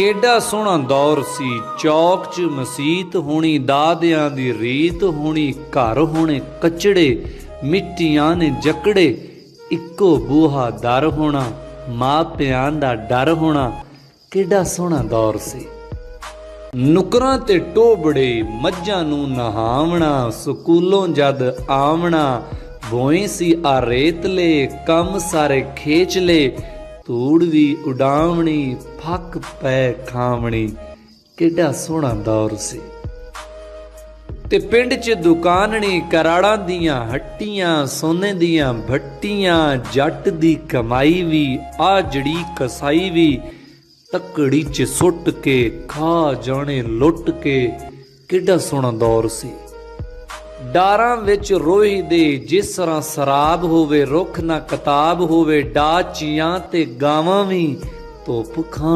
केडा सोहना दौर सी। चौक च मसीत होनी, दादियां दी रीत होनी, घर होने कचड़े, मिट्टियां ने जकड़े, इक्को बूहा दर होना, मापियां दा डर होना। केडा सोहना दौर सी। नुकरां ते टोबड़े, मज्जां नूं नहावणा, स्कूलों जद आवणा, भोए सी आ रेतले, कम सारे खेचले, धूड़ भी उडावणी, फक पै खावणी। केडा सोहना दौर सी। ते पिंड च दुकानणी, कराड़ां दियां हट्टियां, सोने दियां भट्टियां, जट दी कमाई भी, आजड़ी कसाई भी, तकड़ी च सुट के खा जाने लुट के। केडा सोहना दौर सी। डारां विच रोही दे, जिस तरह शराब होवे, रुख ना किताब होवे, डाचियां ते गावां भी धुप खां